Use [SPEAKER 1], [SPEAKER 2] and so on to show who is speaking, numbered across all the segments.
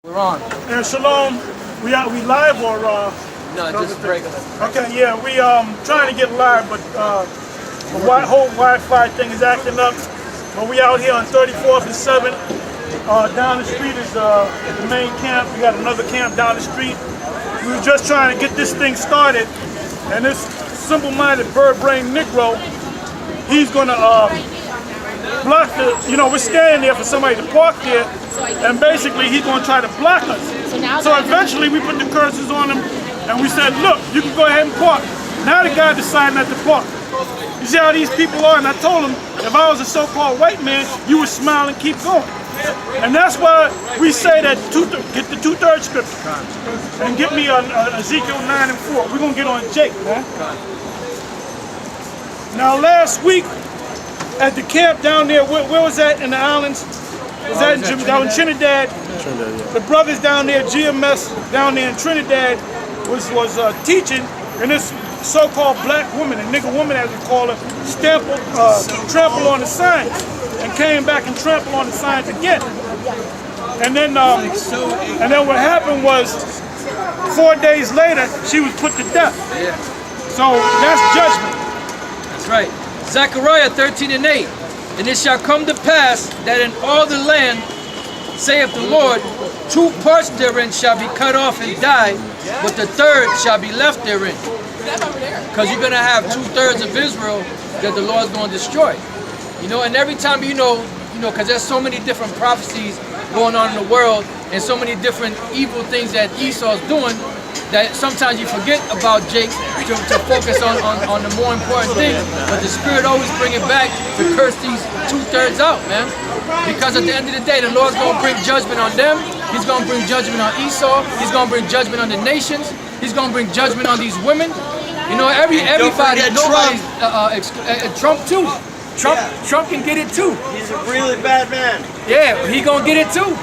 [SPEAKER 1] We're on.
[SPEAKER 2] And Shalom, we live or
[SPEAKER 1] no, just regular.
[SPEAKER 2] Okay, yeah, we trying to get live, but the whole Wi-Fi thing is acting up. But we out here on 34th and 7th. Down the street is the main camp. We got another camp down the street. We were just trying to get this thing started, and this simple-minded bird-brain Negro, he's gonna block the, we're standing there for somebody to park there, and basically he's going to try to block us. So eventually we put the cursors on him, and we said, look, you can go ahead and park. Now the guy decided not to park. You see how these people are? And I told him, if I was a so-called white man, you would smile and keep going. And that's why we say that get the 2/3 scripture. And get me on Ezekiel 9 and 4. We're going to get on Jake, man. Now last week, at the camp down there, where was that in the islands? Was that down in Trinidad? The brothers down there, GMS down there in Trinidad, was teaching, and this so-called black woman, a nigger woman as we call her, trampled on the signs, and came back and trampled on the signs again. And then what happened was, 4 days later, she was put to death. So that's judgment.
[SPEAKER 1] That's right. Zechariah 13 and 8. And it shall come to pass that in all the land, saith the Lord, 2 parts therein shall be cut off and die, but the 3rd shall be left therein. Because you're going to have 2/3 of Israel that the Lord's going to destroy. And every time because there's so many different prophecies going on in the world, and so many different evil things that Esau's doing, that sometimes you forget about Jake to focus on the more important things, but the Spirit always bring it back to curse these 2/3 out, man. Because at the end of the day, the Lord's going to bring judgment on them. He's going to bring judgment on Esau. He's going to bring judgment on the nations. He's going to bring judgment on these women. Everybody, nobody's, Trump too. Trump can get it too.
[SPEAKER 3] He's a really bad man.
[SPEAKER 1] Yeah, he going to get it too.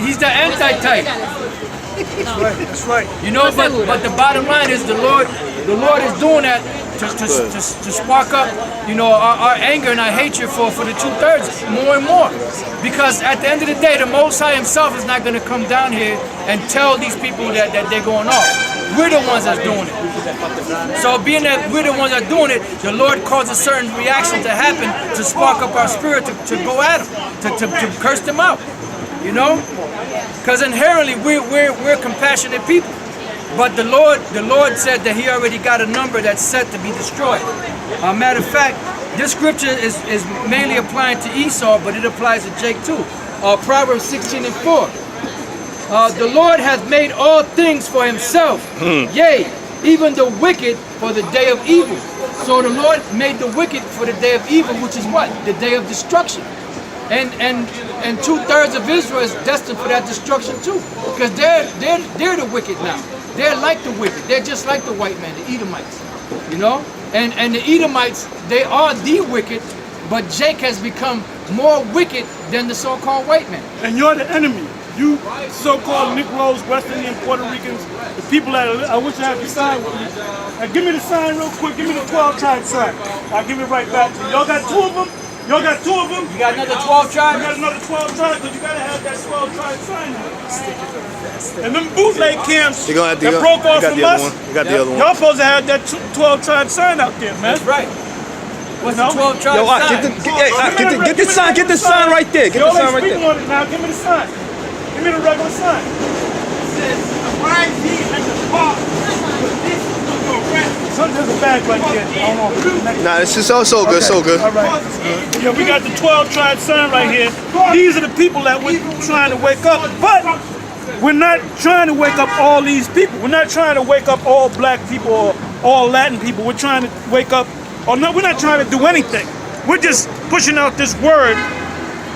[SPEAKER 1] He's the anti-type.
[SPEAKER 2] That's right.
[SPEAKER 1] But the bottom line is the Lord is doing that to spark up, our anger and our hatred for the 2/3 more and more. Because at the end of the day, the Most High Himself is not going to come down here and tell these people that they're going off. We're the ones that's doing it. So being that we're the ones that are doing it, the Lord causes certain reaction to happen to spark up our spirit to go at them, to curse them out. Because inherently we're compassionate people, but the Lord said that He already got a number that's set to be destroyed. Matter of fact, this scripture is mainly applying to Esau, but it applies to Jake too. Proverbs 16 and 4. The Lord hath made all things for Himself, yea, even the wicked for the day of evil. So the Lord made the wicked for the day of evil, which is what? The day of destruction. And 2/3 of Israel is destined for that destruction too, because they're the wicked now. They're like the wicked. They're just like the white man, the Edomites. And the Edomites, they are the wicked, but Jake has become more wicked than the so-called white man.
[SPEAKER 2] And you're the enemy. You so-called Negroes, West Indian, Puerto Ricans, the people that I wish I had the sign with me. Now give me the sign real quick. Give me the 12-tribe sign. I'll give it right back to you. Y'all got 2 of them? Y'all got 2 of them?
[SPEAKER 1] You got another 12 tribes?
[SPEAKER 2] You got another 12 tribes, because you got to have that 12-tribe sign now. And them bootleg camps that broke off from us, y'all supposed to have that 12-tribe sign out there, man.
[SPEAKER 1] That's right. What's the 12-tribe sign?
[SPEAKER 3] Get this sign. Get this sign right there. Get the sign right there.
[SPEAKER 2] On it now. Give me the sign. Give me the regular sign. It says, "Arise ye at the park. There's a bag right there. I don't know.
[SPEAKER 3] Nah, this is so good, so good.
[SPEAKER 2] All right. Yeah, we got the 12-tribe sign right here. These are the people that we're trying to wake up. But we're not trying to wake up all these people. We're not trying to wake up all black people or all Latin people. We're trying to wake up, we're not trying to do anything. We're just pushing out this word,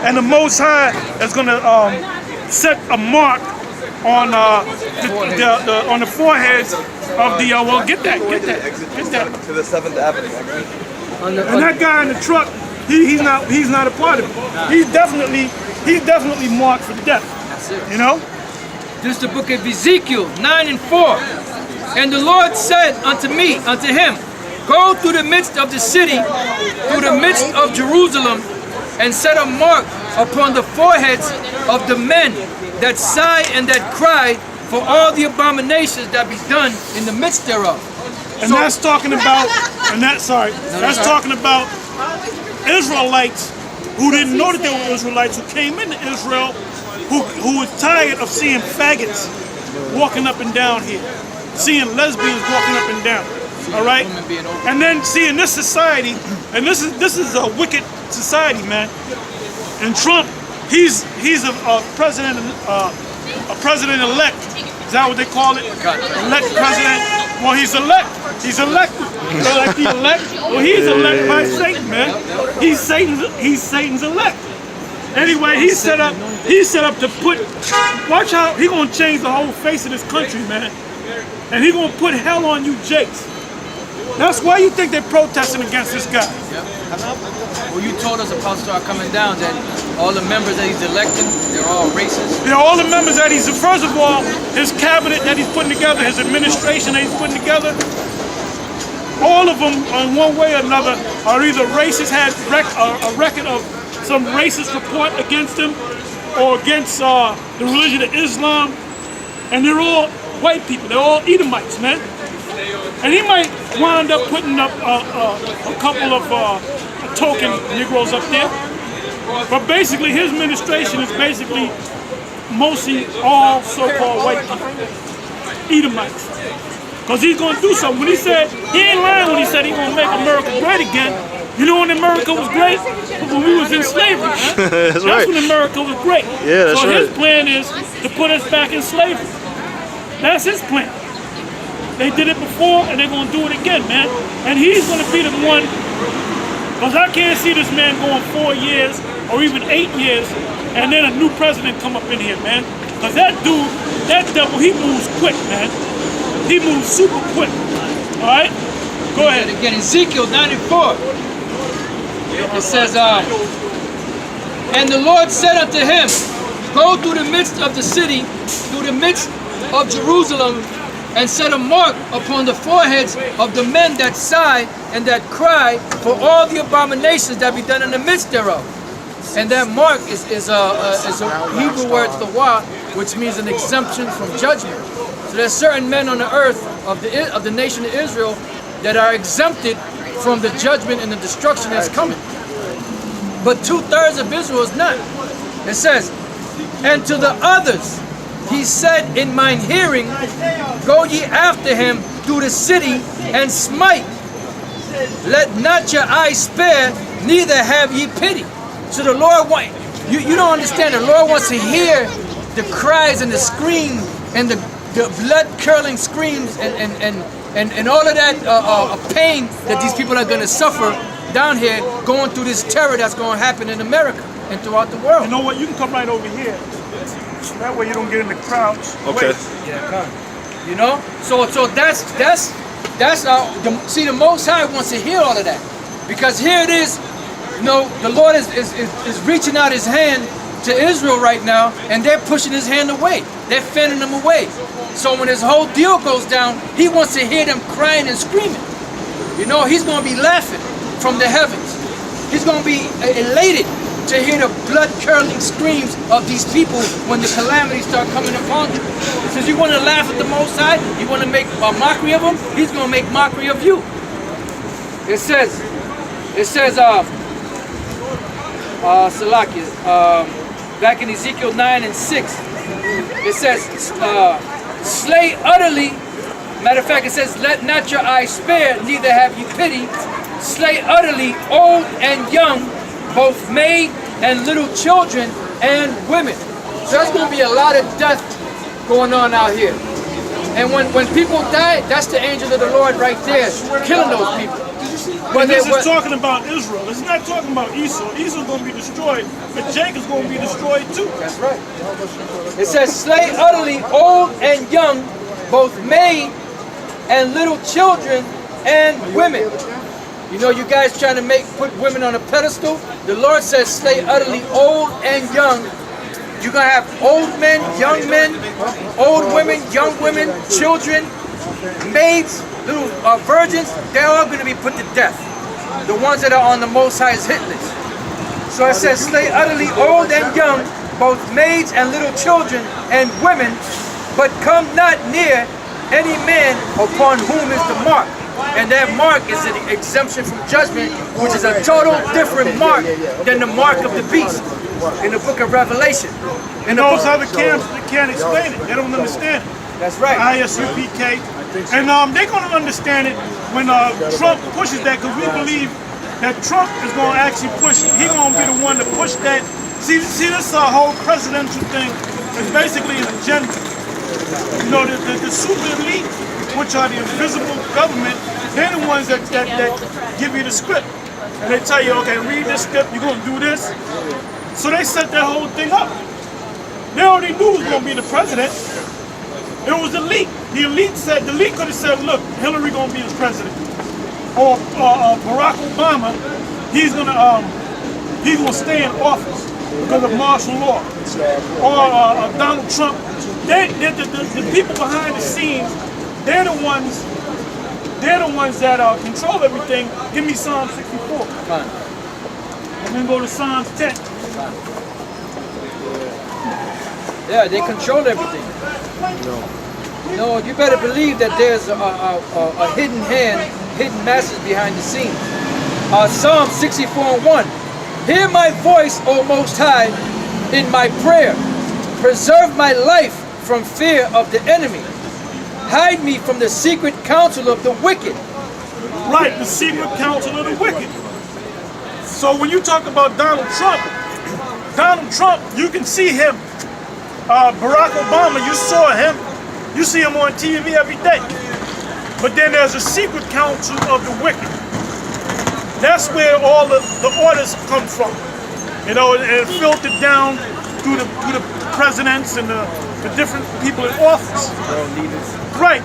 [SPEAKER 2] and the Most High is going to set a mark on the foreheads of the get that.
[SPEAKER 3] To the 7th Avenue.
[SPEAKER 2] And that guy in the truck, he's not a part of it. He's definitely marked for death.
[SPEAKER 1] This is the book of Ezekiel 9 and 4. And the Lord said unto him, go through the midst of the city, through the midst of Jerusalem, and set a mark upon the foreheads of the men that sigh and that cry for all the abominations that be done in the midst thereof.
[SPEAKER 2] And that's talking about, that's talking about Israelites who didn't know that they were Israelites, who came into Israel, who was tired of seeing faggots walking up and down here, seeing lesbians walking up and down. All right, and then seeing this society, and this is a wicked society, man. And Trump, he's a president elect. Is that what they call it? Elect president. Well, he's elect. He's elected. Like the elect. Well, he's elected by Satan, man. He's Satan's elect. Anyway, he's set up to put. Watch how he gonna change the whole face of this country, man. And he gonna put hell on you, Jakes. That's why you think they're protesting against this guy.
[SPEAKER 1] Well, you told us about start coming down that all the members that he's electing, they're all racist.
[SPEAKER 2] You know, all the members that he's, first of all, his cabinet that he's putting together, his administration that he's putting together, all of them, in one way or another, are either racist, had a record of some racist report against him, or against the religion of Islam, and they're all white people. They're all Edomites, man. And he might wind up putting up a couple of token Negroes up there. But basically, his administration is basically mostly all so-called white people, Edomites. Because he's going to do something. When he said, he ain't lying when he said he's going to make America great again. You know when America was great? When we was in slavery. That's right. When America was great.
[SPEAKER 3] Yeah, that's
[SPEAKER 2] so
[SPEAKER 3] right.
[SPEAKER 2] his plan is to put us back in slavery. That's his plan. They did it before, and they're going to do it again, man. And he's going to be the one, because I can't see this man going 4 years or even 8 years, and then a new president come up in here, man. Because that dude, that devil, he moves quick, man. He moves super quick. All right? Go ahead.
[SPEAKER 1] And again, Ezekiel 94, it says, and the Lord said unto him, go through the midst of the city, through the midst of Jerusalem, and set a mark upon the foreheads of the men that sigh and that cry for all the abominations that be done in the midst thereof. And that mark is a Hebrew word thawa, which means an exemption from judgment. So there's certain men on the earth of the nation of Israel that are exempted from the judgment and the destruction that's coming. But 2/3 of Israel is not. It says, and to the others he said in mine hearing, go ye after him through the city and smite. Let not your eyes spare, neither have ye pity. So the Lord you don't understand. The Lord wants to hear the cries and the scream and the blood curling screams and all of that pain that these people are going to suffer down here, going through this terror that's going to happen in America and throughout the world.
[SPEAKER 2] You know what? You can come right over here. That way you don't get in the crowds.
[SPEAKER 3] Okay.
[SPEAKER 1] Yeah, come. You know, so that's see, the Most High wants to hear all of that, because here it is. You know, the Lord is reaching out His hand to Israel right now, and they're pushing His hand away. They're fending them away. So when this whole deal goes down, He wants to hear them crying and screaming. You know, He's going to be laughing from the heavens. He's going to be elated to hear the blood-curdling screams of these people when the calamities start coming upon them. Since you want to laugh at the Most High, you want to make a mockery of Him, He's going to make mockery of you. It says, back in Ezekiel 9 and 6, it says, slay utterly, matter of fact, it says, let not your eyes spare, neither have you pity, slay utterly old and young, both maid and little children and women. So there's going to be a lot of death going on out here. And when people die, that's the angel of the Lord right there, killing those people.
[SPEAKER 2] But this is talking about Israel. It's not talking about Esau. Esau's going to be destroyed, but Jacob's going to be destroyed too.
[SPEAKER 1] That's right. It says, slay utterly old and young, both maid and little children and women. You know, you guys trying to put women on a pedestal. The Lord says, slay utterly old and young. You're going to have old men, old women, young women, children, maids, little virgins. They're all going to be put to death. The ones that are on the Most High's hit list. So it says, slay utterly old and young, both maids and little children and women, but come not near any man upon whom is the mark. And that mark is an exemption from judgment, which is a total different mark than the mark of the beast in the book of Revelation.
[SPEAKER 2] And those other camps, they can't explain it. They don't understand it.
[SPEAKER 1] That's right.
[SPEAKER 2] ISUPK. And they're going to understand it when Trump pushes that, because we believe that Trump is going to actually push, he's going to be the one to push that. See this whole presidential thing is basically an agenda. You know, the super elite, which are the invisible government, they're the ones that give you the script. And they tell you, okay, read this script, you're going to do this. So they set that whole thing up. They already knew who was going to be the president. It was the elite. The elite could have said, look, Hillary going to be the president. Or Barack Obama, he's going to stay in office because of martial law. Or Donald Trump. The people behind the scenes, they're the ones that control everything. Give me Psalm 64. And then go to Psalms 10.
[SPEAKER 1] Yeah, they control everything. No, you better believe that there's a hidden hand, hidden message behind the scene. Psalm 64:1. Hear my voice, O Most High, in my prayer. Preserve my life from fear of the enemy. Hide me from the secret counsel of the wicked.
[SPEAKER 2] Right, the secret counsel of the wicked. So when you talk about Donald Trump, you can see him. Barack Obama, you saw him. You see him on TV every day. But then there's a secret counsel of the wicked. That's where all the orders come from. You know, and filtered down through the presidents and the different people in office. Right.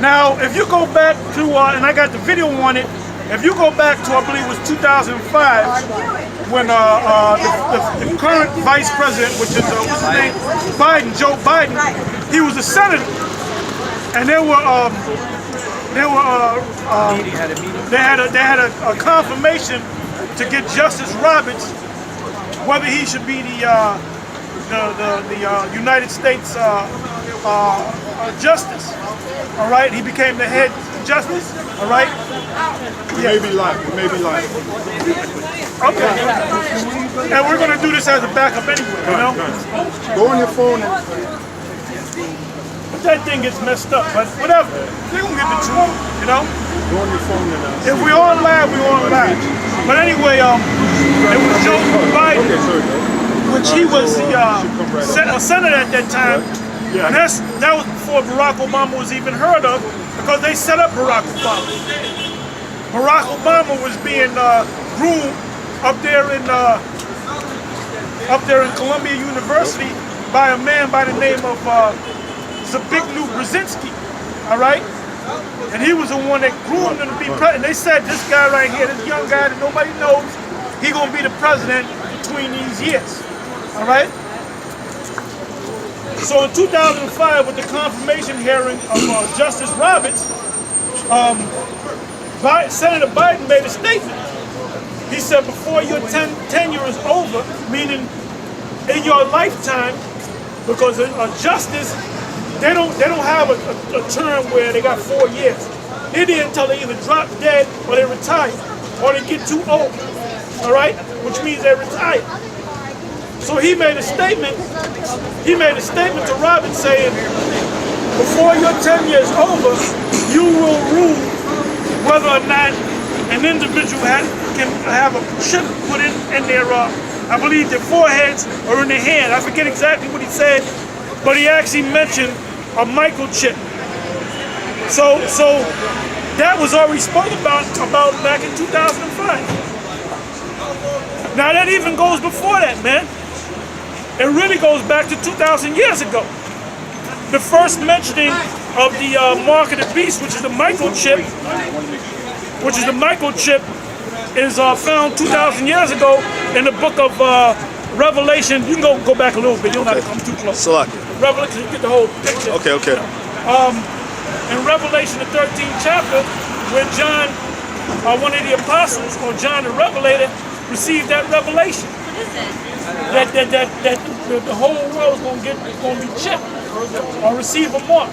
[SPEAKER 2] Now, if you go back to, and I got the video on it, if you go back to, I believe it was 2005, when the current vice president, which is, what's his name? Joe Biden, he was a senator. And they had a confirmation to get Justice Roberts, whether he should be the United States justice. All right, he became the head justice. All right.
[SPEAKER 4] Yeah. Maybe lying.
[SPEAKER 2] Okay. And we're gonna do this as a backup anyway. You know.
[SPEAKER 4] Go on your phone.
[SPEAKER 2] But that thing gets messed up. But whatever. They're gonna get the truth. You know.
[SPEAKER 4] Go on your phone and.
[SPEAKER 2] If we're on live, we're on live. But anyway, it was Joe Biden, which he was a senator at that time.
[SPEAKER 4] Yeah.
[SPEAKER 2] And that was before Barack Obama was even heard of, because they set up Barack Obama. Barack Obama was being groomed up there in Columbia University by a man by the name of Zbigniew Brzezinski. All right, and he was the one that groomed him to be president. They said this guy right here, this young guy that nobody knows, he gonna be the president between these years. All right. So in 2005, with the confirmation hearing of Justice Roberts, Senator Biden made a statement. He said, before your tenure is over, meaning in your lifetime, because a justice, they don't have a term where they got 4 years. It is until they either drop dead or they retire, or they get too old. All right, which means they retire. So he made a statement. He made a statement to Roberts saying, before your tenure is over, you will rule whether or not an individual can have a chip put in their, I believe their foreheads or in their hand. I forget exactly what he said, but he actually mentioned a microchip. So that was already spoken about back in 2005. Now that even goes before that, man. It really goes back to 2,000 years ago. The first mentioning of the mark of the beast, which is the microchip, is found 2,000 years ago in the book of Revelation. You can go back a little bit. You don't have to come too close. Revelation, you get the whole picture.
[SPEAKER 3] Okay.
[SPEAKER 2] In Revelation, the 13th chapter, where John, one of the apostles, or John the Revelator, received that revelation.
[SPEAKER 5] What is it?
[SPEAKER 2] that the whole world is gonna be checked or receive a mark.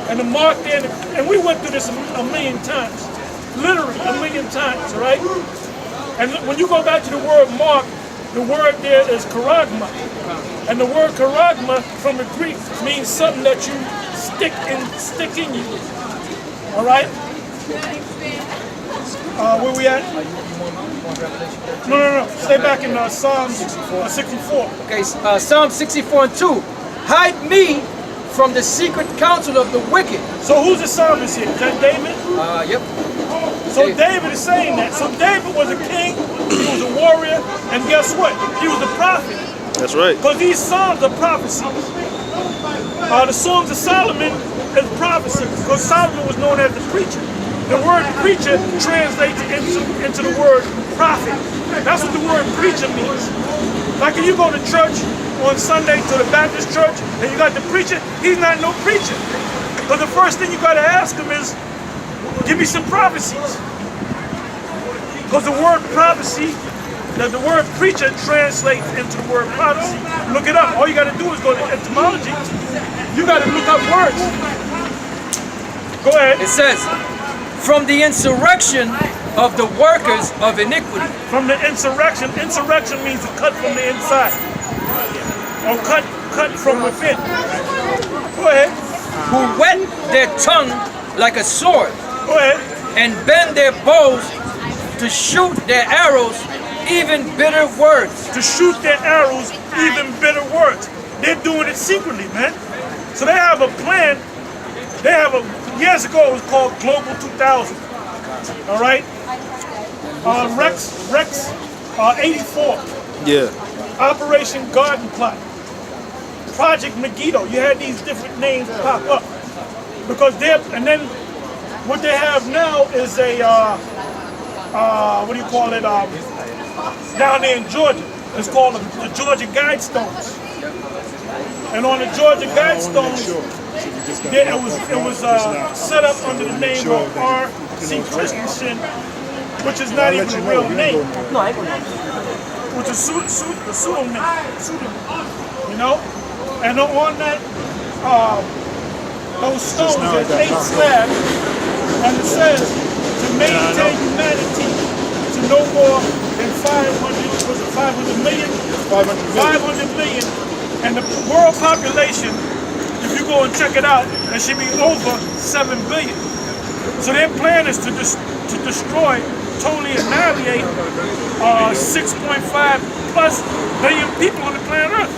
[SPEAKER 2] And the mark there, and we went through this a million times, literally a million times, right? And when you go back to the word mark, the word there is charagma. And the word charagma from the Greek means something that you stick in you. All right? Where we at? No. Stay back in Psalms 64.
[SPEAKER 1] Okay, Psalm 64 and 2. Hide me from the secret counsel of the wicked.
[SPEAKER 2] So who's the psalmist here? Is that David?
[SPEAKER 1] Yep.
[SPEAKER 2] So David is saying that. So David was a king, he was a warrior, and guess what? He was a prophet.
[SPEAKER 3] That's right.
[SPEAKER 2] Because these psalms are prophecies. The Songs of Solomon is prophecy, because Solomon was known as the preacher. The word preacher translates into the word prophet. That's what the word preacher means. Like if you go to church on Sunday to the Baptist church and you got the preacher, he's not no preacher. But the first thing you got to ask him is, give me some prophecies. Because the word prophecy, the word preacher translates into the word prophecy. Look it up. All you got to do is go to etymology. You got to look up words. Go ahead.
[SPEAKER 1] It says, from the insurrection of the workers of iniquity.
[SPEAKER 2] From the insurrection. Insurrection means to cut from the inside. Or cut from within. Go ahead.
[SPEAKER 1] Who whet their tongue like a sword.
[SPEAKER 2] Go ahead.
[SPEAKER 1] And bend their bows to shoot their arrows, even bitter words.
[SPEAKER 2] To shoot their arrows, even bitter words. They're doing it secretly, man. So they have a plan. They have years ago it was called Global 2000. All right? Rex 84.
[SPEAKER 3] Yeah.
[SPEAKER 2] Operation Garden Plot. Project Megiddo. You had these different names pop up. Because and then what they have now is a, what do you call it, down there in Georgia. It's called the Georgia Guidestones. And on the Georgia Guidestones, it was set up under the name of R.C. Christensen, which is not even a real name. Which is a pseudonym, you know? And on that, those stones, there's 8 slabs, and it says, to maintain humanity to no more than 500 million? 500 million. And the world population, if you go and check it out, it should be over 7 billion. So their plan is to destroy, totally annihilate 6.5 plus billion people on the planet Earth.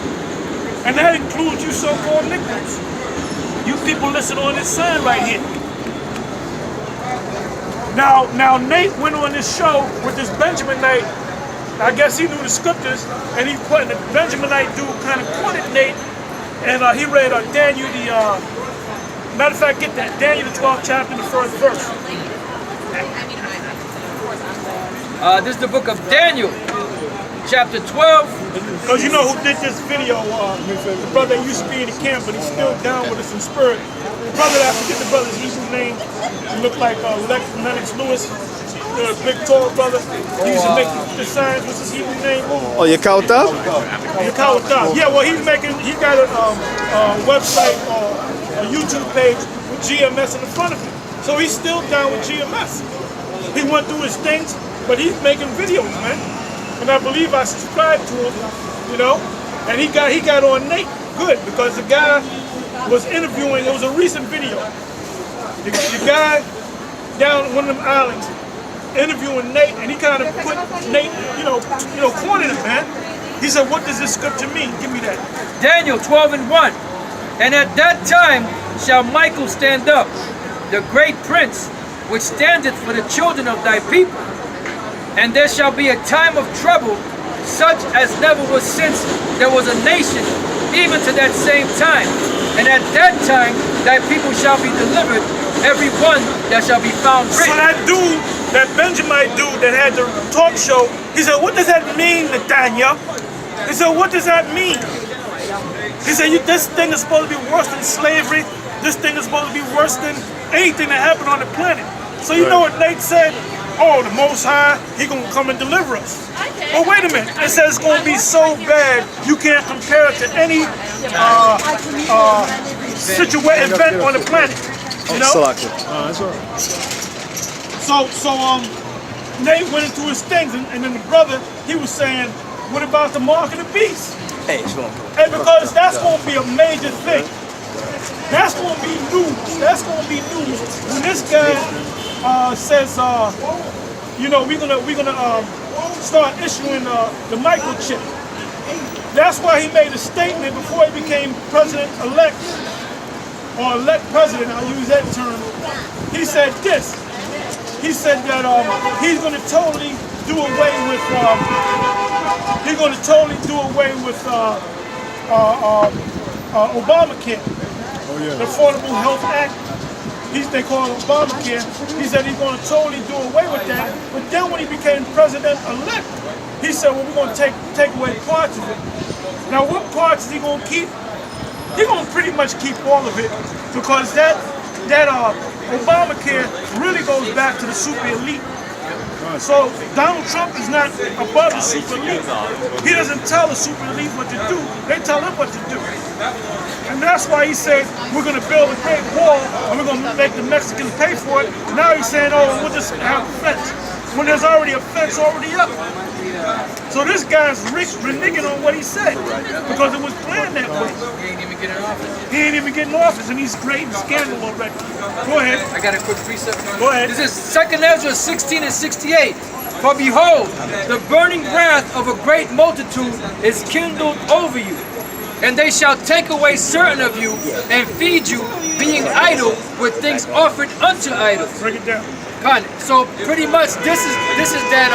[SPEAKER 2] And that includes you so-called Negroes. You people listen on this sign right here. Now Nate went on this show with this Benjaminite. I guess he knew the scriptures, and the Benjaminite dude kind of quoted Nate, and he read Daniel matter of fact, get that, Daniel the 12th chapter, the 1st verse.
[SPEAKER 1] This is the book of Daniel, chapter 12.
[SPEAKER 2] Because you know who did this video, the brother that used to be in the camp, but he's still down with us in spirit. The brother, I forget the brother's Hebrew name, he looked like Lennox Lewis. Big tall brother. He used to make the signs. What's his Hebrew name?
[SPEAKER 3] Oh, you count up?
[SPEAKER 2] Yeah, well, he got a website or a YouTube page with GMS in the front of it. So he's still down with GMS. He went through his things, but he's making videos, man. And I believe I subscribed to him, you know. And he got on Nate good, because the guy was interviewing. It was a recent video. The guy down one of them islands interviewing Nate, and he kind of put Nate, cornered him, man. He said, what does this scripture mean? Give me that.
[SPEAKER 1] Daniel 12 and 1. And at that time shall Michael stand up, the great prince, which standeth for the children of thy people. And there shall be a time of trouble, such as never was since there was a nation, even to that same time. And at that time thy people shall be delivered, every one that shall be found written.
[SPEAKER 2] So that dude, that Benjaminite dude that had the talk show, he said, what does that mean, Nathaniel? He said, what does that mean? He said, this thing is supposed to be worse than slavery. This thing is supposed to be worse than anything that happened on the planet. So you know what Nate said? oh, the Most High, He gonna come and deliver us. But wait a minute, it says it's gonna be so bad you can't compare it to any event on the planet. You know?
[SPEAKER 4] That's all right.
[SPEAKER 2] So Nate went into his things, and then the brother, he was saying, what about the mark of the beast?
[SPEAKER 3] Hey, shalom.
[SPEAKER 2] And because that's going to be a major thing. That's going to be news. That's going to be news. When this guy says, you know, we're gonna start issuing the microchip. That's why he made a statement before he became president-elect, or elect president, I'll use that term. He said this. He said that he's going to totally do away with Obamacare, the Affordable Health Act. They call it Obamacare. He said he's going to totally do away with that. But then when he became president-elect, he said, well, we're going to take away parts of it. Now, what parts is he going to keep? He's going to pretty much keep all of it, because that Obamacare really goes back to the super elite. So Donald Trump is not above the super elite. He doesn't tell the super elite what to do. They tell him what to do. And that's why he said, we're going to build a great wall and we're going to make the Mexicans pay for it. Now he's saying, oh, we'll just have a fence, when there's already a fence already up. So this guy's reneging on what he said, because it was planned that way.
[SPEAKER 1] He ain't even getting office.
[SPEAKER 2] He ain't even getting office, and he's creating scandal already. Go ahead.
[SPEAKER 1] I got a quick precept.
[SPEAKER 2] Go ahead.
[SPEAKER 1] This is 2 Ezra 16 and 68. For behold, the burning wrath of a great multitude is kindled over you, and they shall take away certain of you and feed you, being idle with things offered unto idols.
[SPEAKER 2] Break it down.
[SPEAKER 1] So pretty much this is that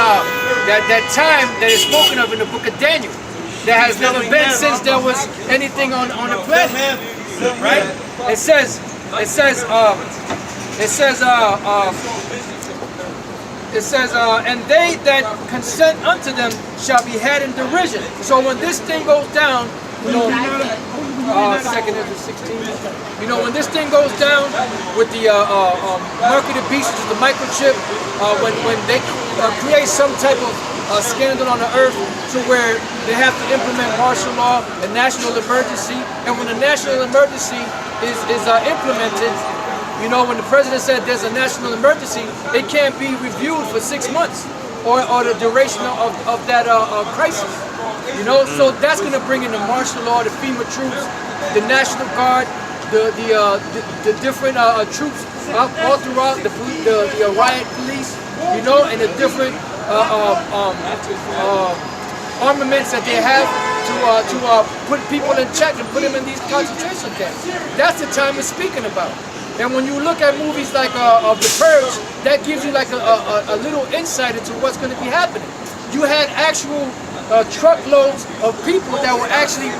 [SPEAKER 1] time that is spoken of in the book of Daniel. That has never been since there was anything on the planet, right? It says, and they that consent unto them shall be had in derision. So when this thing goes down, you know, 2 Ezra 16. You know, when this thing goes down with the mark of the beast, which is the microchip, when they create some type of scandal on the earth to where they have to implement martial law and national emergency, and when the national emergency is implemented, you know, when the president said there's a national emergency, it can't be reviewed for 6 months or the duration of that crisis. You know, so that's going to bring in the martial law, the FEMA troops, the National Guard, the different troops all throughout the riot police, you know, and the different armaments that they have to put people in check and put them in these concentration camps. That's the time we're speaking about. And when you look at movies like of The Purge, that gives you like a little insight into what's going to be happening. You had actual truckloads of people that were actually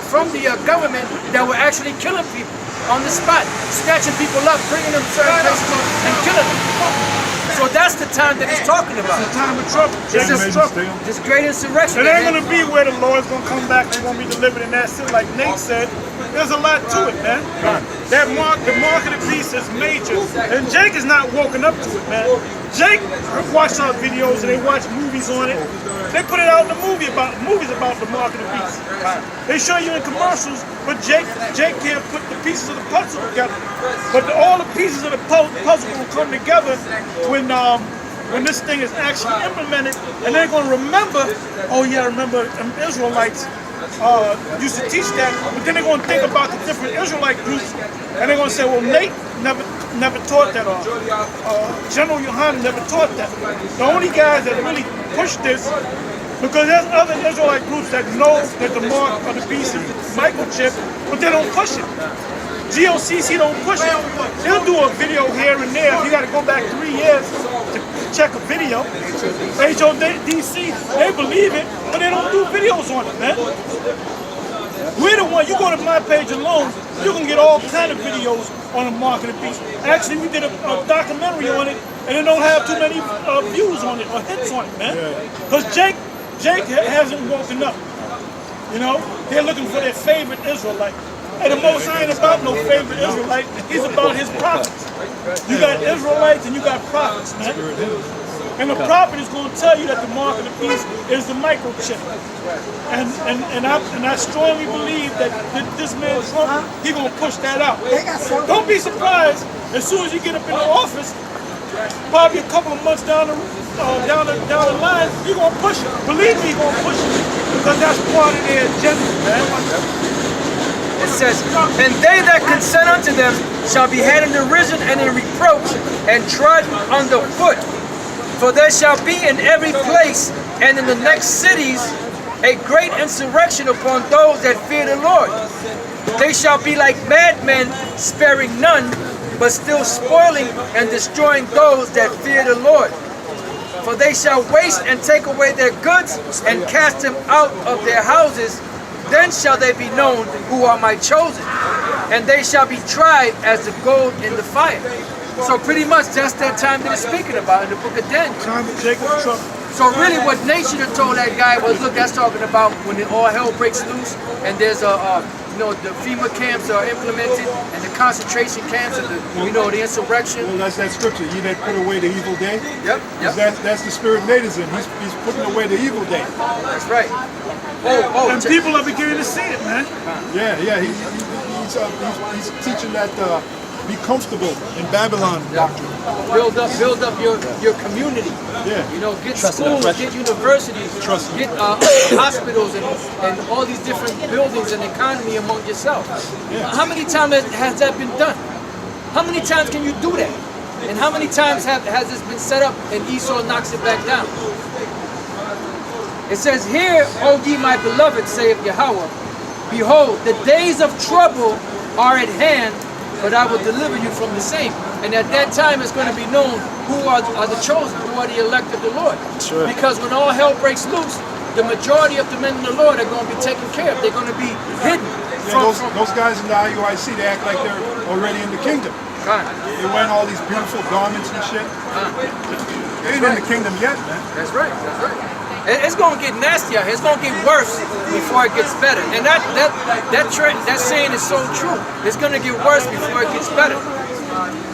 [SPEAKER 1] from the government that were actually killing people on the spot, snatching people up, bringing them certain places and killing them. So that's the time that he's talking about.
[SPEAKER 2] It's the time of trouble.
[SPEAKER 1] This great insurrection.
[SPEAKER 2] It ain't going to be where the Lord's going to come back and going to be delivered, and that's it. Like Nate said, there's a lot to it, man. The mark of the beast is major, and Jake is not woken up to it, man. Jake watched our videos and they watch movies on it. They put it out in the movies about the mark of the beast. They show you in commercials, but Jake can't put the pieces of the puzzle together. But all the pieces of the puzzle will come together when this thing is actually implemented, and they're going to remember. Oh yeah, remember Israelites used to teach that, but then they're going to think about the different Israelite groups, and they're going to say, well, Nate never taught that, or General Yohanan never taught that. The only guys that really push this, because there's other Israelite groups that know that the mark of the beast is microchip, but they don't push it. GOCC don't push it. They'll do a video here and there. You got to go back 3 years to check a video. HODC, they believe it, but they don't do videos on it, man. We're the one. You go to my page alone, you can get all kind of videos on the mark of the beast. Actually, we did a documentary on it, and it don't have too many views on it or hits on it, man. Because Jake hasn't woken up. You know, they're looking for their favorite Israelite. And the Most High ain't about no favorite Israelite. He's about his prophets. You got Israelites and you got prophets, man. And the prophet is going to tell you that the mark of the beast is the microchip. And I strongly believe that this man Trump, he's going to push that out. Don't be surprised as soon as you get up in the office, probably a couple of months down the line, you're going to push it. Believe me, you're going to push it. Because that's part of their agenda, man.
[SPEAKER 1] It says, and they that consent unto them shall be had in derision and in reproach and trodden under foot. For there shall be in every place and in the next cities a great insurrection upon those that fear the Lord. They shall be like madmen, sparing none, but still spoiling and destroying those that fear the Lord. For they shall waste and take away their goods and cast them out of their houses. Then shall they be known who are my chosen, and they shall be tried as the gold in the fire. So pretty much that's that time that it's speaking about in the book of Daniel.
[SPEAKER 2] Time of Jacob's trouble.
[SPEAKER 1] So really what Nation had told that guy was, look, that's talking about when all hell breaks loose and there's the FEMA camps are implemented and the concentration camps and the insurrection.
[SPEAKER 4] Well, that's that scripture. Ye that put away the evil day.
[SPEAKER 1] Yep.
[SPEAKER 4] That's the spirit Natives in. He's putting away the evil day.
[SPEAKER 1] That's right.
[SPEAKER 2] And people are beginning to see it, man.
[SPEAKER 4] Yeah. He's teaching that be comfortable in Babylon doctrine.
[SPEAKER 1] Build up your community.
[SPEAKER 4] Yeah.
[SPEAKER 1] Get schools, get universities, get hospitals and all these different buildings and economy among yourself.
[SPEAKER 4] Yeah.
[SPEAKER 1] How many times has that been done? How many times can you do that? And how many times has this been set up and Esau knocks it back down? It says, "Hear, O ye my beloved, saith Yahweh, behold, the days of trouble are at hand, but I will deliver you from the same." And at that time it's going to be known who are the chosen, who are the elect of the Lord.
[SPEAKER 4] Sure.
[SPEAKER 1] Because when all hell breaks loose, the majority of the men of the Lord are going to be taken care of. They're going to be hidden.
[SPEAKER 4] Those guys in the IUIC, they act like they're already in the kingdom. They wearing all these beautiful garments and shit. They ain't in the kingdom yet, man.
[SPEAKER 1] That's right. It's going to get nastier. It's going to get worse before it gets better. And that saying is so true. It's going to get worse before it gets better.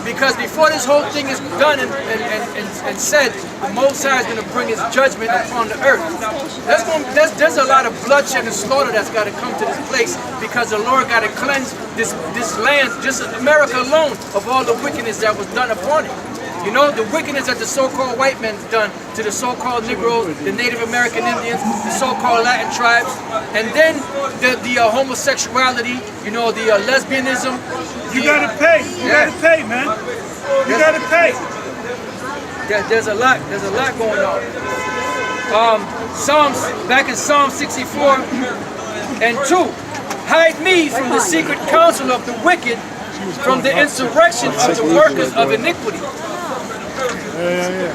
[SPEAKER 1] Because before this whole thing is done and said, the Most High is going to bring His judgment upon the earth. There's a lot of bloodshed and slaughter that's got to come to this place because the Lord got to cleanse this land, just America alone, of all the wickedness that was done upon it. The wickedness that the so-called white man's done to the so-called Negroes, the Native American Indians, the so-called Latin tribes, and then the homosexuality, the lesbianism.
[SPEAKER 2] You gotta pay. You gotta pay, man. You gotta pay.
[SPEAKER 1] There's a lot going on. Back in Psalm 64 and 2, hide me from the secret counsel of the wicked, from the insurrection of the workers of iniquity.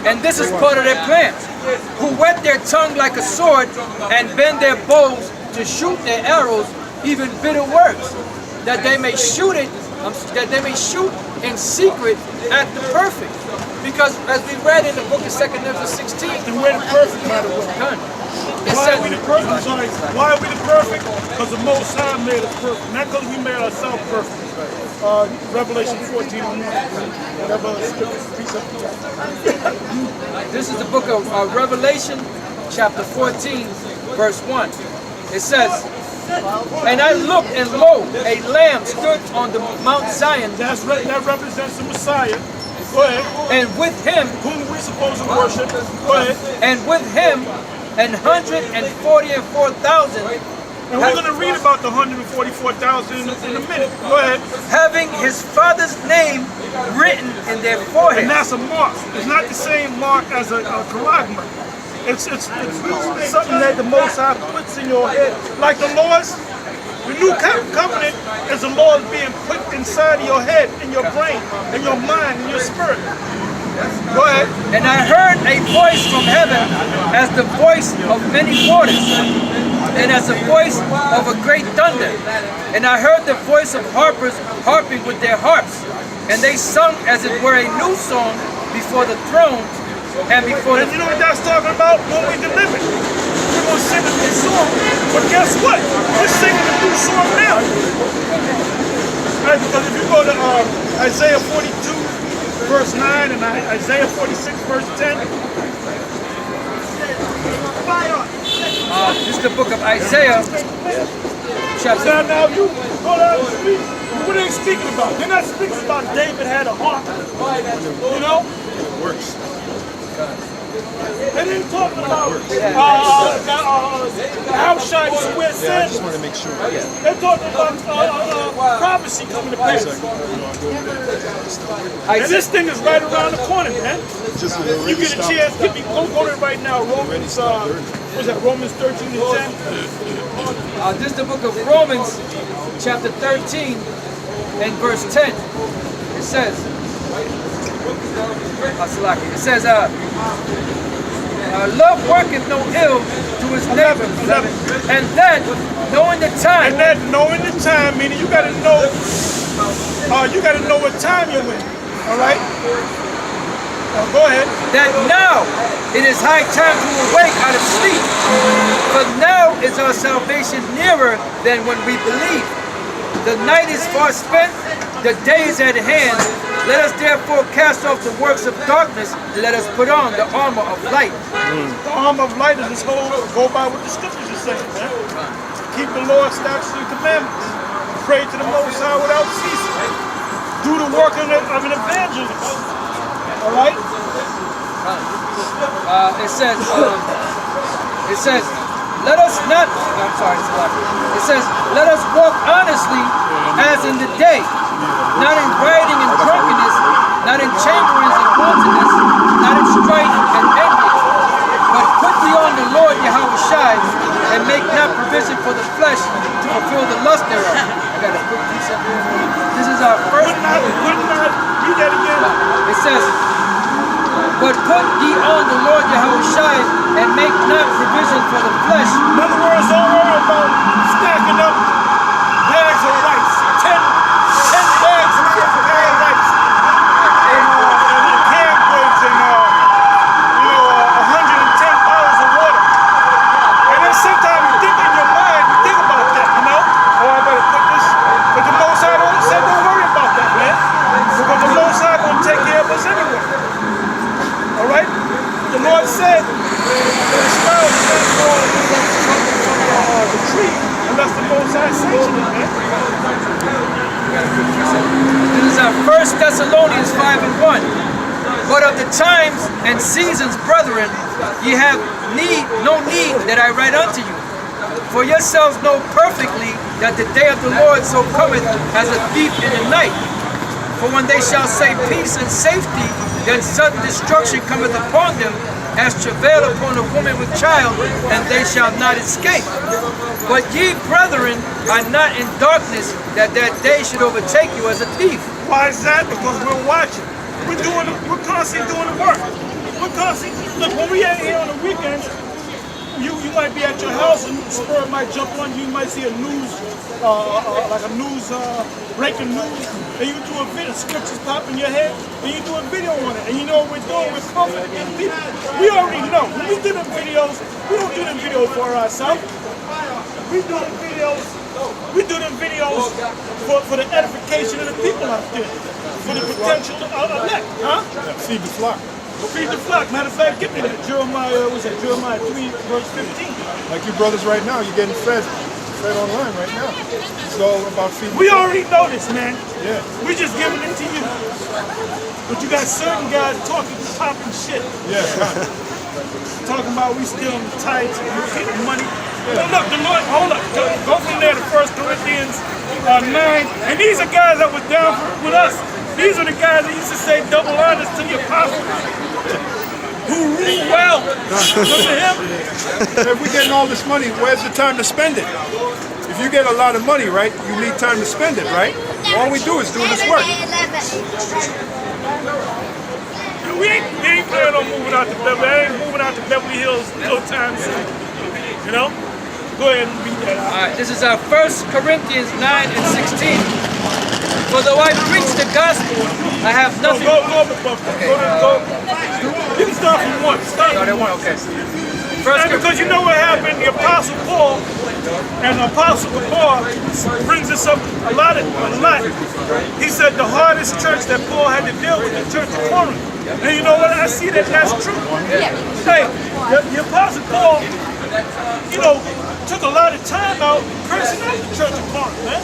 [SPEAKER 1] And this is part of their plans, who whet their tongue like a sword and bend their bows to shoot their arrows, even bitter words, that they may shoot in secret at the perfect. Because as we read in the book of 2 Nephi 16,
[SPEAKER 2] And we're the perfect, by the way. Why are we the perfect? Sorry. Why are we the perfect? Because the Most High made us perfect. Not because we made ourselves perfect. Revelation 14.
[SPEAKER 1] This is the book of Revelation, chapter 14, verse 1. It says, "And I looked, and lo, a lamb stood on the Mount Zion."
[SPEAKER 2] That represents the Messiah. Go ahead.
[SPEAKER 1] "And with him,
[SPEAKER 2] Whom we supposed to worship. Go ahead.
[SPEAKER 1] and with him, 144,000,
[SPEAKER 2] And we're going to read about the 144,000 in a minute. Go ahead.
[SPEAKER 1] having his father's name written in their
[SPEAKER 2] And
[SPEAKER 1] forehead."
[SPEAKER 2] that's a mark. It's not the same mark as a charagma. It's something that the Most High puts in your head. Like the laws, the new covenant is the laws being put inside of your head, in your brain, in your mind, in your spirit. Go ahead.
[SPEAKER 1] "And I heard a voice from heaven as the voice of many waters, and as the voice of a great thunder. And I heard the voice of harpers harping with their harps, and they sung as it were a new song before the throne and before
[SPEAKER 2] And you know what that's talking about? When we deliver. We're going to sing a new song. But guess what? We're singing a new song now. Right? Because if you go to Isaiah 42, verse 9, and Isaiah 46, verse 10,
[SPEAKER 1] This is the book of Isaiah, chapter.
[SPEAKER 2] Now you go down the street. What are they speaking about? They're not speaking about David had a heart. You know?
[SPEAKER 4] It works.
[SPEAKER 2] They didn't talk about how shiny square
[SPEAKER 4] I
[SPEAKER 2] sand.
[SPEAKER 4] just want to make sure.
[SPEAKER 2] They're talking about prophecy coming to pass. And this thing is right around the corner, man.
[SPEAKER 4] Just
[SPEAKER 2] You get a chance, go to it right now. Romans, what's that? Romans 13 and 10.
[SPEAKER 1] This is the book of Romans, chapter 13 and verse 10. It says, love worketh no ill to his neighbor, and that knowing the time.
[SPEAKER 2] And that knowing the time, meaning you gotta know what time you're in. All right. Go ahead.
[SPEAKER 1] That now it is high time to awake out of sleep, for now is our salvation nearer than when we believe. The night is far spent, the day is at hand. Let us therefore cast off the works of darkness, and let us put on the armor of light.
[SPEAKER 2] The armor of light is this whole, go by what the scriptures are saying, man. Keep the Lord's statutes and commandments. Pray to the Most High without ceasing. Do the work of an evangelist. All right?
[SPEAKER 1] It says, let us not, it says, let us walk honestly as in the day, not in rioting and drunkenness, not in chamberings and wantonness, not in strife and envy, but put thee on the Lord Yahushua, and make not provision for the flesh to fulfill the lust thereof. I gotta put this up here. This is our first.
[SPEAKER 2] Read that again.
[SPEAKER 1] It says, but put ye on the Lord Yahushua, and make not provision for the flesh.
[SPEAKER 2] In other words, don't worry about stacking up bags of rice. 10 bags of rice. And canned goods and 110 bottles of water. And then sometimes you think in your mind, you think about that, you know? Oh, I better put this. But the Most High said don't worry about that, man. Because the Most High gonna take care of us anyway. All right? The Lord said, the sparrows can't go on the tree unless the Most High sanctioned it, man.
[SPEAKER 1] This is our 1 Thessalonians 5 and 1. But of the times and seasons, brethren, ye have no need that I write unto you. For yourselves know perfectly that the day of the Lord so cometh as a thief in the night. For when they shall say peace and safety, then sudden destruction cometh upon them, as travail upon a woman with child, and they shall not escape. But ye, brethren, are not in darkness, that day should overtake you as a thief.
[SPEAKER 2] Why is that? Because we're watching. We're constantly doing the work. We're constantly, look, when we ain't here on the weekends, you might be at your house and Spur might jump on you. You might see a news, breaking news, and you do a video, scriptures pop in your head, and you do a video on it. And you know what we're doing? We're pumping people. We already know. When we do the videos, we don't do the video for ourselves. We do the videos for the edification of the people out there, for the potential elect, huh?
[SPEAKER 4] Yeah, feed the flock.
[SPEAKER 2] Feed the flock. Matter of fact, get me that Jeremiah 3, verse 15.
[SPEAKER 4] Like you brothers right now, you're getting fed online right now. It's all about feeding.
[SPEAKER 2] We already know this, man.
[SPEAKER 4] Yeah.
[SPEAKER 2] We're just giving it to you. But you got certain guys talking shit.
[SPEAKER 4] Yeah.
[SPEAKER 2] Talking about we still in the tights and we're getting money. Yeah. Look, the Lord, hold up. Go from there to 1 Corinthians 9. And these are guys that were down with us. These are the guys that used to say double honors to the apostle. Who rule well. Remember him?
[SPEAKER 4] If we're getting all this money, where's the time to spend it? If you get a lot of money, right, you need time to spend it, right? All we do is do this work.
[SPEAKER 2] We ain't planning on moving out to Beverly. I ain't moving out to Beverly Hills no time soon. You know? Go ahead and beat that out.
[SPEAKER 1] All right, this is our 1 Corinthians 9 and 16. For though I preach the gospel, I have nothing.
[SPEAKER 2] Go. You can start from 1. Start from 1.
[SPEAKER 1] Okay.
[SPEAKER 2] And because you know what happened, the Apostle Paul And Apostle Paul brings this up a lot. He said the hardest church that Paul had to deal with, the church of Corinth. And you know what? I see that that's true. Hey, the Apostle Paul, you know, took a lot of time out cursing out the church of Corinth, man.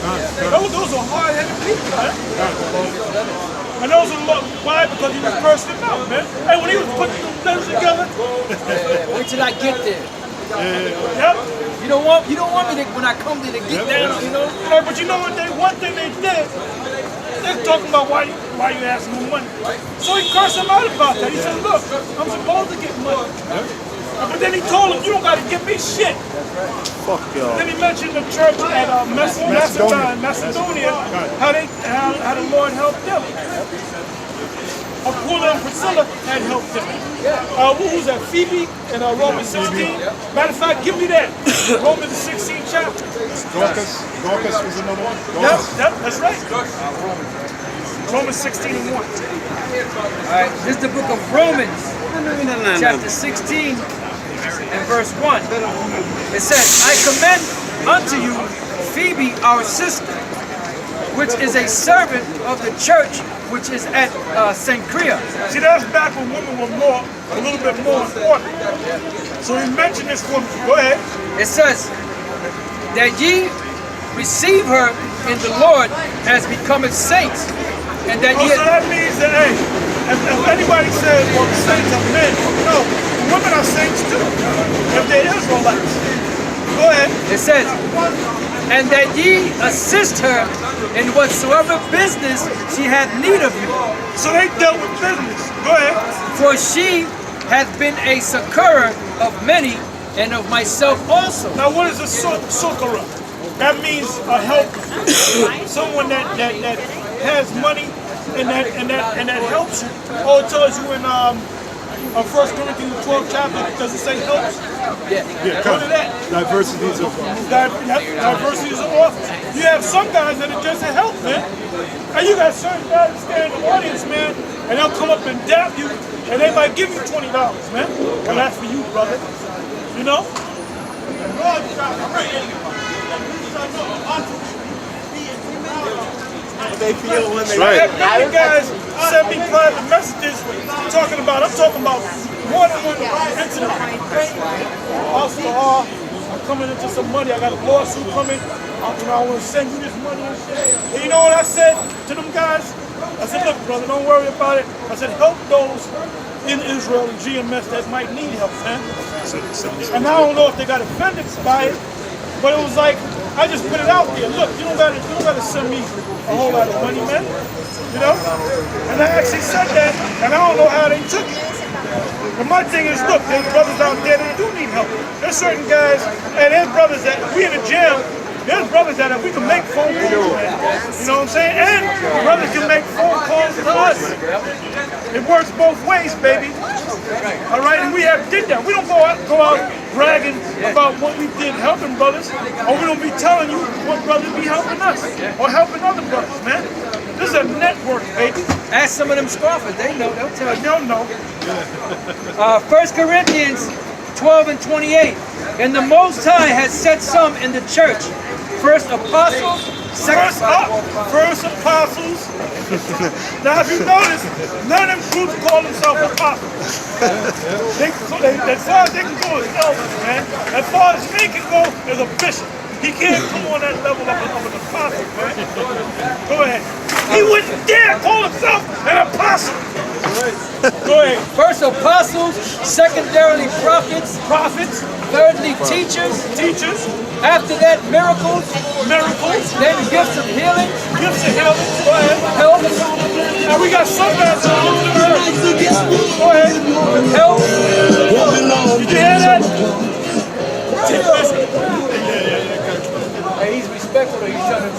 [SPEAKER 2] Those are hard-headed people, man. And those are why? Because he was cursing them out, man. Hey, when he was putting the letters together.
[SPEAKER 1] Wait till I get there.
[SPEAKER 2] Yep.
[SPEAKER 1] You don't want me to, when I come there to get down, you know?
[SPEAKER 2] Hey, but you know what? One thing they did, they're talking about why you asking me money. So he cursed them out about that. He said, look, I'm supposed to get money. But then he told him, you don't got to give me shit.
[SPEAKER 3] Fuck y'all.
[SPEAKER 2] Then he mentioned the church at Macedonia, how the Lord helped them. Aquila and Priscilla had helped them. What was that? Phoebe in Romans 16? Matter of fact, give me that. Romans 16 chapter.
[SPEAKER 4] Dorcas was another one.
[SPEAKER 2] Yep, that's right. Romans 16 and 1.
[SPEAKER 1] All right, this is the book of Romans, chapter 16 and verse 1. It says, I commend unto you Phoebe, our sister, which is a servant of the church which is at Cenchrea.
[SPEAKER 2] See, that's back when women were a little bit more important. So he mentioned this woman. Go ahead.
[SPEAKER 1] It says, that ye receive her in the Lord as becometh saints, and that ye...
[SPEAKER 2] So that means that, hey, if anybody says, well, the saints are men, no, the women are saints too, if they're Israelites. Go ahead.
[SPEAKER 1] It says, and that ye assist her in whatsoever business she hath need of you.
[SPEAKER 2] So they dealt with business. Go ahead.
[SPEAKER 1] For she hath been a succorer of many, and of myself also.
[SPEAKER 2] Now what is a succorer? That means a helper. Someone that has money and that helps you. Oh, it tells you in 1 Corinthians 12 chapter, does it say helps?
[SPEAKER 1] Yeah.
[SPEAKER 2] Go to that.
[SPEAKER 4] Diversities of
[SPEAKER 2] Diversities of office. You have some guys that are just a help, man. And you got certain guys that stand in the audience, man, and they'll come up and dap you, and they might give you $20, man. Well, that's for you, brother. You know?
[SPEAKER 3] They feel when they
[SPEAKER 2] I have many guys send me private messages I'm talking about more than one incident. Also, I'm coming into some money. I got a lawsuit coming. I want to send you this money and shit. And you know what I said to them guys? I said, look, brother, don't worry about it. I said, help those in Israel and GMS that might need help, man. And I don't know if they got offended by it, but it was like, I just put it out there. Look, you don't gotta send me a whole lot of money, man. You know? And I actually said that, and I don't know how they took it. But my thing is, look, there's brothers out there that do need help. There's certain guys, and there's brothers that, we in the gym, there's brothers that we can make phone calls, man. You know what I'm saying? And brothers can make phone calls to us. It works both ways, baby. All right, and we did that. We don't go out bragging about what we did helping brothers, or we don't be telling you what brothers be helping us, or helping other brothers, man. This is a network, baby.
[SPEAKER 1] Ask some of them scoffers, they know, they'll tell you.
[SPEAKER 2] They'll know.
[SPEAKER 1] 1 Corinthians 12 and 28. And the Most High has set some in the church. First apostles,
[SPEAKER 2] First apostles. Now, if you notice, none of them groups call themselves apostles. As far as they can go as elders, man. As far as they can go as a bishop. He can't come on that level of an apostle, man. Go ahead. He wouldn't dare call himself an apostle. Go ahead.
[SPEAKER 1] First apostles, secondarily prophets, thirdly teachers, after that miracles, then gifts of healing,
[SPEAKER 2] Go ahead.
[SPEAKER 1] help,
[SPEAKER 2] Now we got some guys that are Go ahead.
[SPEAKER 1] help.
[SPEAKER 2] Did you hear that?
[SPEAKER 1] Hey, he's respectful, he's trying to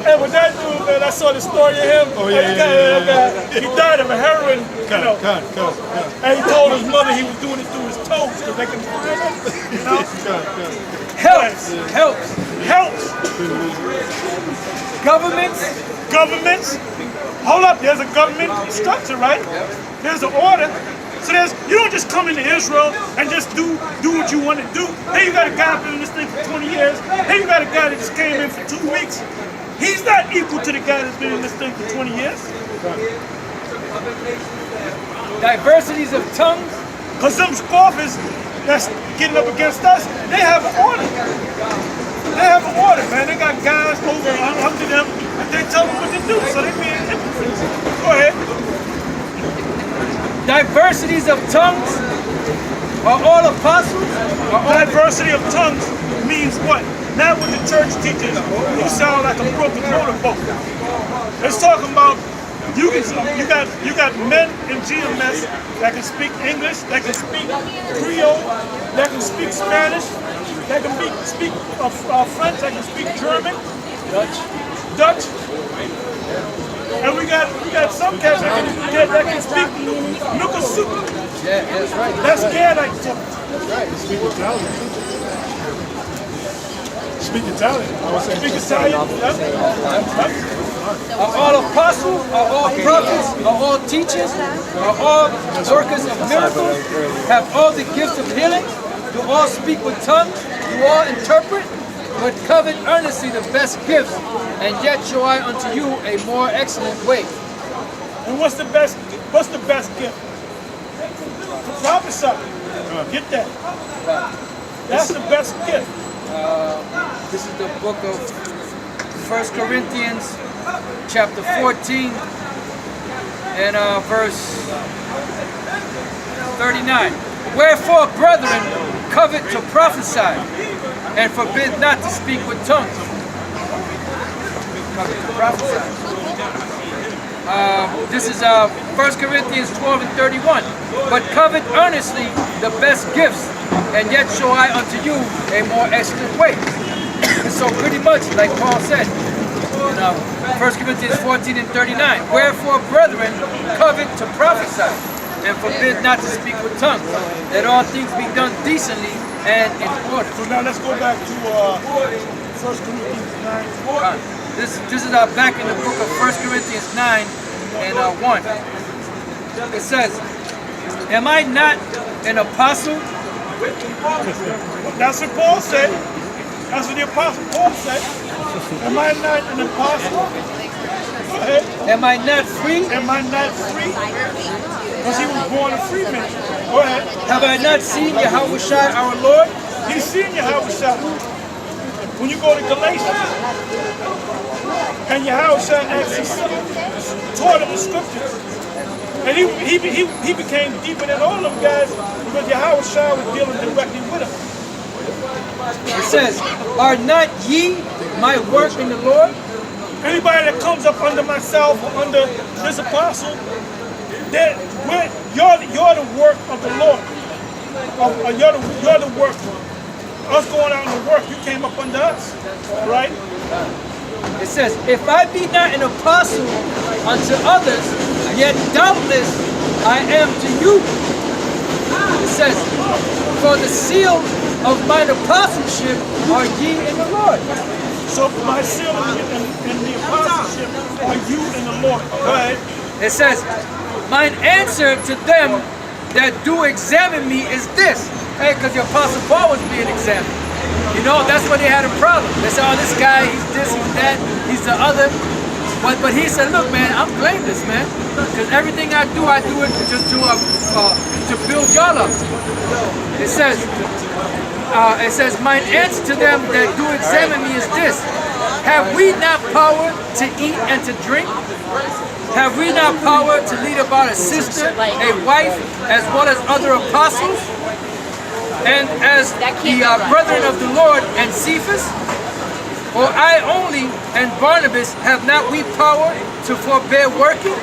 [SPEAKER 2] Hey, with that dude, man, I saw the story of him.
[SPEAKER 4] Oh, yeah.
[SPEAKER 2] He died of a heroin, and he told his mother he was doing it through his toes because they can, you know? Helps.
[SPEAKER 1] Governments.
[SPEAKER 2] Hold up, there's a government structure, right? There's an order. So you don't just come into Israel and just do what you want to do. Hey, you got a guy been in this thing for 20 years. Hey, you got a guy that just came in for 2 weeks. He's not equal to the guy that's been in this thing for 20 years.
[SPEAKER 1] Diversities of tongues.
[SPEAKER 2] Because some scoffers that's getting up against us, they have an order. They have an order, man. They got guys over under them, and they tell them what to do. So they being hypocrites. Go ahead.
[SPEAKER 1] Diversities of tongues. Are all apostles?
[SPEAKER 2] Diversity of tongues means what? Not what the church teaches. You sound like a broken motorboat. It's talking about you got men in GMS that can speak English, that can speak Creole, that can speak Spanish, that can speak French, that can speak German, Dutch. And we got some cats that can speak Nukasu.
[SPEAKER 1] Yeah, that's right.
[SPEAKER 2] That's Gaelite talk.
[SPEAKER 4] Right, speak Italian. Speak Italian. I was saying
[SPEAKER 2] Speak Italian.
[SPEAKER 1] Are all apostles? Are all prophets? Are all teachers? Are all workers of miracles? Have all the gifts of healing? Do all speak with tongues? Do all interpret? But covet earnestly the best gifts, and yet show I unto you a more excellent way.
[SPEAKER 2] And what's the best gift? Prophesy. Get that. That's the best gift.
[SPEAKER 1] This is the book of 1 Corinthians, chapter 14, and verse 39. Wherefore, brethren, covet to prophesy, and forbid not to speak with tongues. Covet to prophesy. This is 1 Corinthians 12 and 31. But covet earnestly the best gifts, and yet show I unto you a more excellent way. And so pretty much, like Paul said, in 1 Corinthians 14 and 39, wherefore, brethren, covet to prophesy, and forbid not to speak with tongues, that all things be done decently and in order.
[SPEAKER 2] So now let's go back to 1 Corinthians 9.
[SPEAKER 1] This is back in the book of 1 Corinthians 9 and 1. It says, am I not an apostle?
[SPEAKER 2] That's what Paul said. That's what the apostle Paul said. Am I not an apostle? Go ahead.
[SPEAKER 1] Am I not free?
[SPEAKER 2] Am I not free? Because he was born a free man. Go ahead.
[SPEAKER 1] Have I not seen Yahushua our Lord?
[SPEAKER 2] He's seen Yahushua. When you go to Galatians, and Yahushua actually taught him the scriptures. And he became deeper than all of them guys because Yahushua was dealing directly with him.
[SPEAKER 1] It says, are not ye my work in the Lord?
[SPEAKER 2] Anybody that comes up under myself or under this apostle, you're the work of the Lord. You're the work. Us going out and work, you came up under us, right?
[SPEAKER 1] It says, if I be not an apostle unto others, yet doubtless I am to you. It says, for the seal of mine apostleship are ye in the Lord.
[SPEAKER 2] So my seal in the apostleship are you in the Lord. Go ahead.
[SPEAKER 1] It says, mine answer to them that do examine me is this. Hey, because the Apostle Paul was being examined. You know, that's when they had a problem. They said, oh, this guy, he's this, he's that, he's the other. But he said, look, man, I'm blameless, man. Because everything I do it just to build y'all up. It says, mine answer to them that do examine me is this. Have we not power to eat and to drink? Have we not power to lead about a sister, a wife, as well as other apostles? And as the brethren of the Lord and Cephas? Or I only and Barnabas have not we power to forbear working?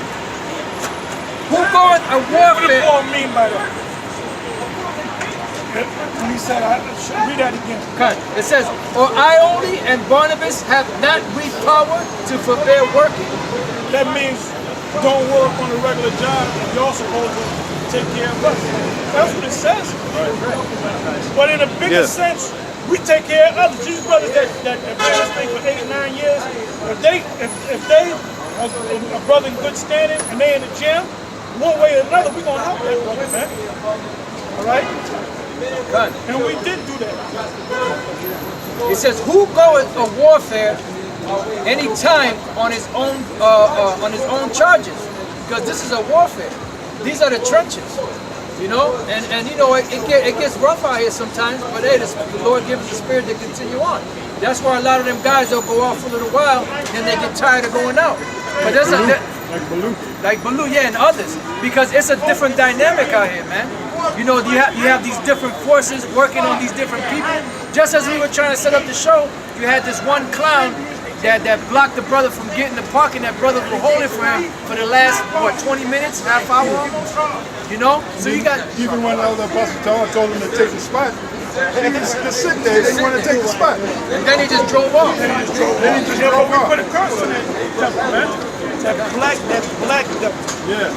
[SPEAKER 1] Who goeth a
[SPEAKER 2] What
[SPEAKER 1] warfare?
[SPEAKER 2] does Paul mean by that? When he said, read that again.
[SPEAKER 1] Okay. It says, or I only and Barnabas have not we power to forbear working?
[SPEAKER 2] That means don't work on a regular job. You're supposed to take care of us. That's what it says. But in a bigger sense, we take care of others. These brothers that ran this thing for 8 or 9 years, if they a brother in good standing and they in the gym, one way or another, we're going to help that brother, man. All right? And we did do that.
[SPEAKER 1] It says, "Who goeth a warfare any time on his own charges?" Because this is a warfare. These are the trenches, you know. And you know it gets rough out here sometimes. But hey, the Lord gives us the spirit to continue on. That's why a lot of them guys will go off for a little while and they get tired of going out. But there's like Baloo, yeah, and others, because it's a different dynamic out here, man. You know, you have these different forces working on these different people. Just as we were trying to set up the show, you had this one clown that blocked the brother from getting the park, and that brother was holding for him for the last, what, 20 minutes, half hour? You know? So you got...
[SPEAKER 4] Even when Elder Apostle told him to take the spot, and he's just sitting there, he didn't want to take the spot.
[SPEAKER 1] And then he just drove off.
[SPEAKER 2] Then he just drove off. We put a curse on that temple, man. That black devil.
[SPEAKER 4] Yeah.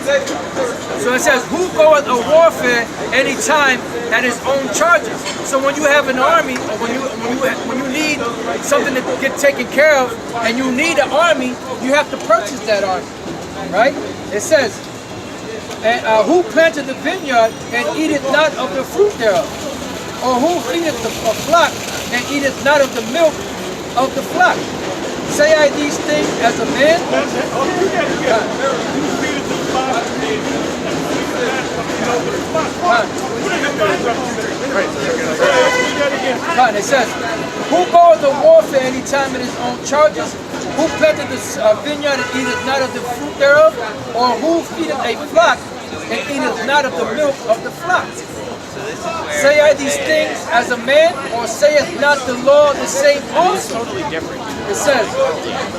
[SPEAKER 1] So it says, "Who goeth a warfare any time at his own charges?" So when you have an army, or when you need something to get taken care of, and you need an army, you have to purchase that army, right? It says, "And who planted the vineyard and eateth not of the fruit thereof? Or who feedeth a flock and eateth not of the milk of the flock? Say I these things as a man?" It says, "Who goeth to warfare any time in his own charges? Who planted the vineyard and eateth not of the fruit thereof? Or who feedeth a flock and eateth not of the milk of the flock? Say I these things as a man, or saith not the law the same also?" Totally different. It says,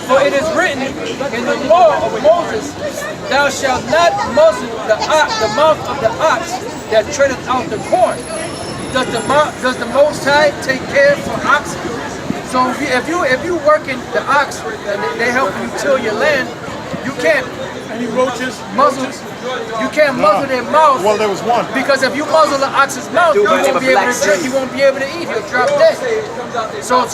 [SPEAKER 1] "For it is written in the law of Moses, Thou shalt not muzzle the mouth of the ox that treadeth out the corn. Does the Most High take care for oxen?" So if you working the ox and they help you till your land, you can't muzzle. You can't muzzle their mouth.
[SPEAKER 4] Well, there was one.
[SPEAKER 1] Because if you muzzle the ox's mouth, you won't be able to drink. You won't be able to eat. You'll drop dead. So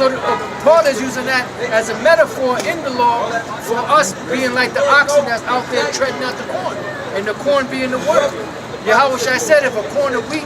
[SPEAKER 1] Paul is using that as a metaphor in the law for us being like the oxen that's out there treading out the corn, and the corn being the word. Yahweh said, if a corn of wheat